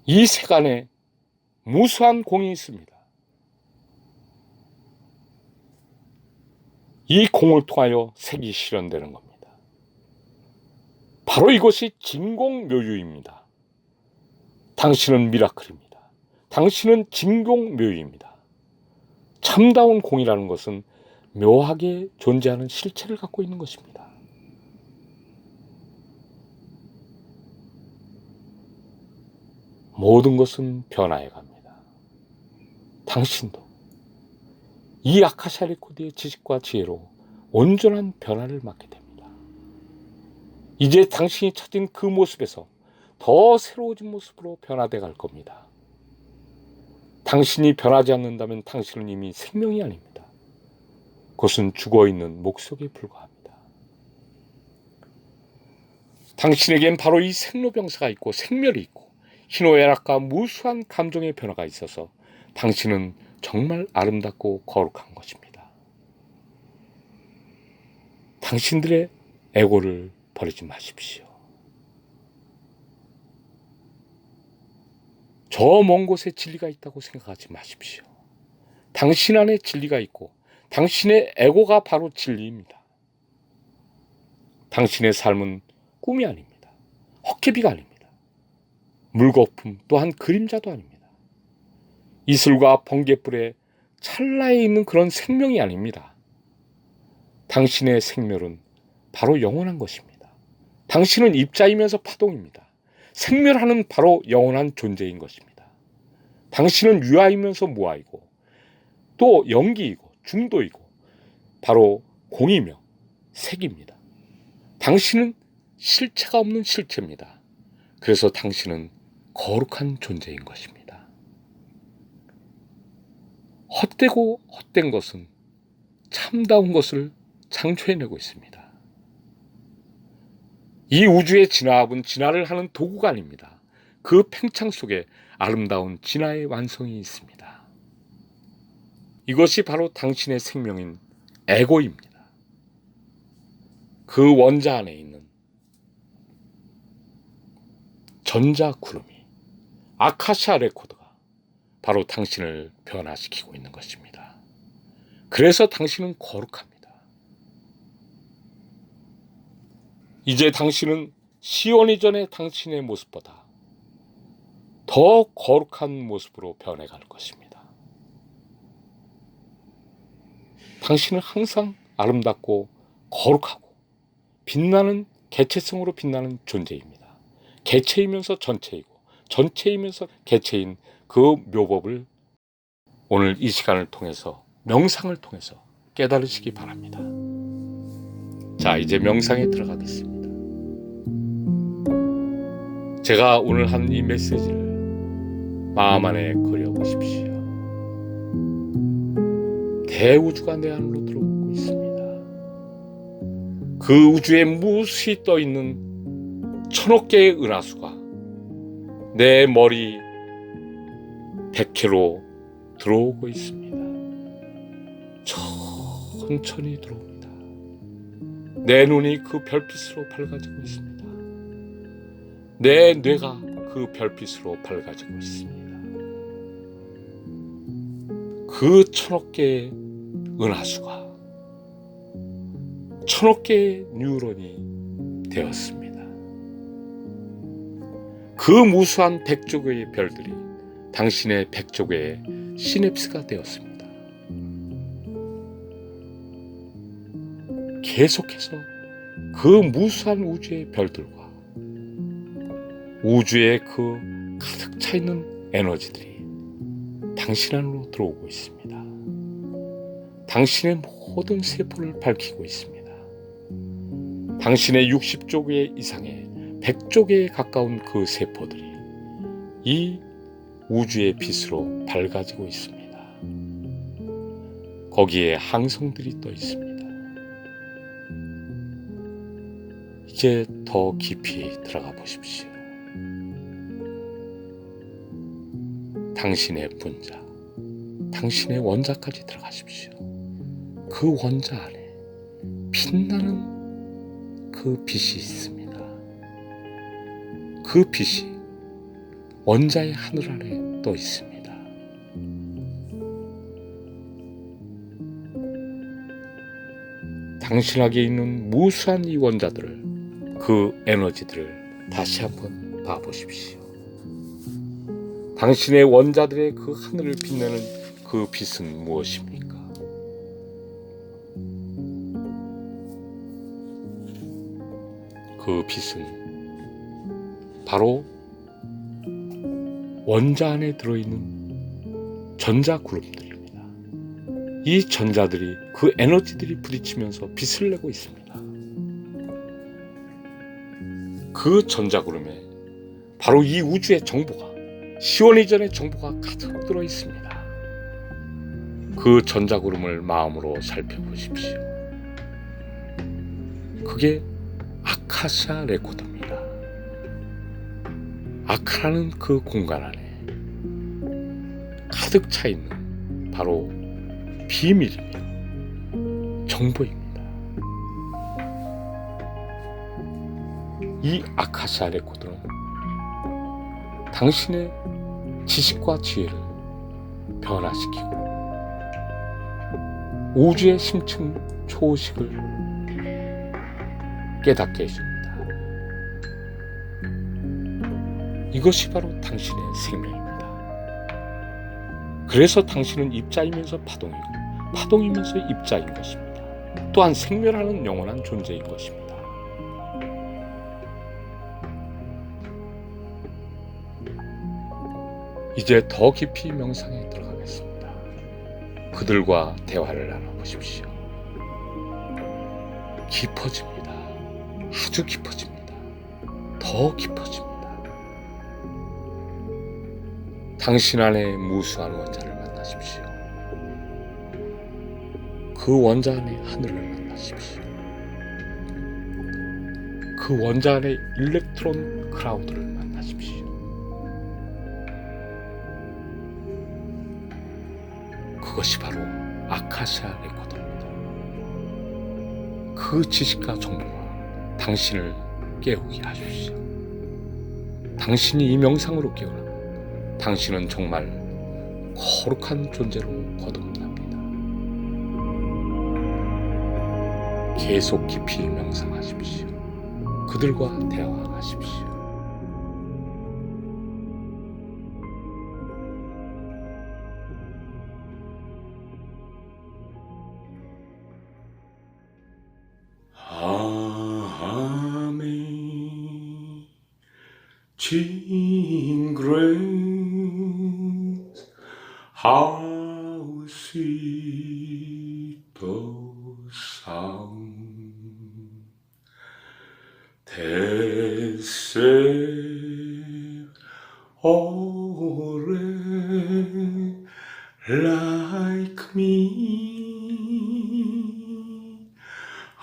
이 색 안에 무수한 공이 있습니다. 이 공을 통하여 색이 실현되는 겁니다. 바로 이것이 진공묘유입니다. 당신은 미라클입니다. 당신은 진공묘유입니다. 참다운 공이라는 것은 묘하게 존재하는 실체를 갖고 있는 것입니다. 모든 것은 변화해 갑니다. 당신도 이 아카시아 레코드의 지식과 지혜로 온전한 변화를 맞게 됩니다. 이제 당신이 찾은 그 모습에서 더 새로워진 모습으로 변화돼 갈 겁니다. 당신이 변하지 않는다면 당신은 이미 생명이 아닙니다. 그것은 죽어있는 목석에 불과합니다. 당신에겐 바로 이 생로병사가 있고 생멸이 있고 희노애락과 무수한 감정의 변화가 있어서 당신은 정말 아름답고 거룩한 것입니다. 당신들의 에고를 버리지 마십시오. 저 먼 곳에 진리가 있다고 생각하지 마십시오. 당신 안에 진리가 있고 당신의 에고가 바로 진리입니다. 당신의 삶은 꿈이 아닙니다. 헛개비가 아닙니다. 물거품 또한 그림자도 아닙니다. 이슬과 번개불에 찰나에 있는 그런 생명이 아닙니다. 당신의 생멸은 바로 영원한 것입니다. 당신은 입자이면서 파동입니다. 생멸하는 바로 영원한 존재인 것입니다. 당신은 유아이면서 무아이고 또 영기이고 중도이고 바로 공이며 색입니다. 당신은 실체가 없는 실체입니다. 그래서 당신은 거룩한 존재인 것입니다. 헛되고 헛된 것은 참다운 것을 창조해내고 있습니다. 이 우주의 진화합은 진화를 하는 도구가 아닙니다. 그 팽창 속에 아름다운 진화의 완성이 있습니다. 이것이 바로 당신의 생명인 에고입니다. 그 원자 안에 있는 전자 구름이 아카시아 레코드가 바로 당신을 변화시키고 있는 것입니다. 그래서 당신은 거룩합니다. 이제 당신은 시온 이전의 당신의 모습보다 더 거룩한 모습으로 변해갈 것입니다. 당신은 항상 아름답고 거룩하고 빛나는 개체성으로 빛나는 존재입니다. 개체이면서 전체이고 전체이면서 개체인 그 묘법을 오늘 이 시간을 통해서 명상을 통해서 깨달으시기 바랍니다. 자, 이제 명상에 들어가겠습니다. 제가 오늘 한 이 메시지를 마음 안에 그려보십시오. 대우주가 내 안으로 들어오고 있습니다. 그 우주에 무수히 떠있는 1000억 개의 은하수가 내 머리 100회로 들어오고 있습니다. 천천히 들어옵니다. 내 눈이 그 별빛으로 밝아지고 있습니다. 내 뇌가 그 별빛으로 밝아지고 있습니다. 그 1000억 개의 은하수가 1000억 개의 뉴런이 되었습니다. 그 무수한 100조 개의 별들이 당신의 100조 개의 시냅스가 되었습니다. 계속해서 그 무수한 우주의 별들과 우주의 그 가득 차 있는 에너지들이 당신 안으로 들어오고 있습니다. 당신의 모든 세포를 밝히고 있습니다. 당신의 60조 개 이상의 100조 개에 가까운 그 세포들이 이 우주의 빛으로 밝아지고 있습니다. 거기에 항성들이 떠 있습니다. 이제 더 깊이 들어가 보십시오. 당신의 분자, 당신의 원자까지 들어가십시오. 그 원자 안에 빛나는 그 빛이 있습니다. 그 빛이 원자의 하늘 아래 떠 있습니다. 당신 안에 있는 무수한 이 원자들을, 그 에너지들을 다시 한번 봐보십시오. 당신의 원자들의 그 하늘을 빛내는 그 빛은 무엇입니까? 그 빛은 바로 원자 안에 들어있는 전자구름들입니다. 이 전자들이, 그 에너지들이 부딪히면서 빛을 내고 있습니다. 그 전자구름에 바로 이 우주의 정보가, 시원이전의 정보가 가득 들어 있습니다. 그 전자구름을 마음으로 살펴보십시오. 그게 아카시아 레코드입니다. 아카라는 그 공간 안에 가득 차 있는 바로 비밀이며 정보입니다. 이 아카시아 레코드는 당신의 지식과 지혜를 변화시키고 우주의 심층 초식을 깨닫게 해줍니다. 이것이 바로 당신의 생명입니다. 그래서 당신은 입자이면서 파동이고 파동이면서 입자인 것입니다. 또한 생멸하는 영원한 존재인 것입니다. 이제 더 깊이 명상에 들어가겠습니다. 그들과 대화를 나눠보십시오. 깊어집니다. 아주 깊어집니다. 더 깊어집니다. 당신 안에 무수한 원자를 만나십시오. 그 원자 안에 하늘을 만나십시오. 그 원자 안에 일렉트론 클라우드를 만나십시오. 그것이 바로 아카시아 레코드입니다. 그 지식과 정보가 당신을 깨우게 하십시오. 당신이 이 명상으로 깨어나면 당신은 정말 거룩한 존재로 거듭납니다. 계속 깊이 명상하십시오. 그들과 대화하십시오. Amazing grace, how sweet the sound that saved a wretch like me.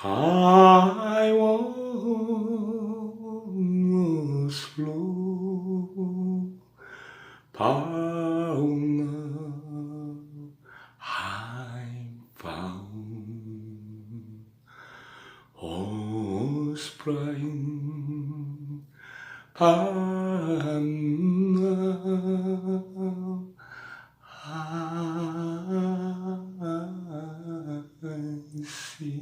I was lost, but now I'm found. Was blind, 한시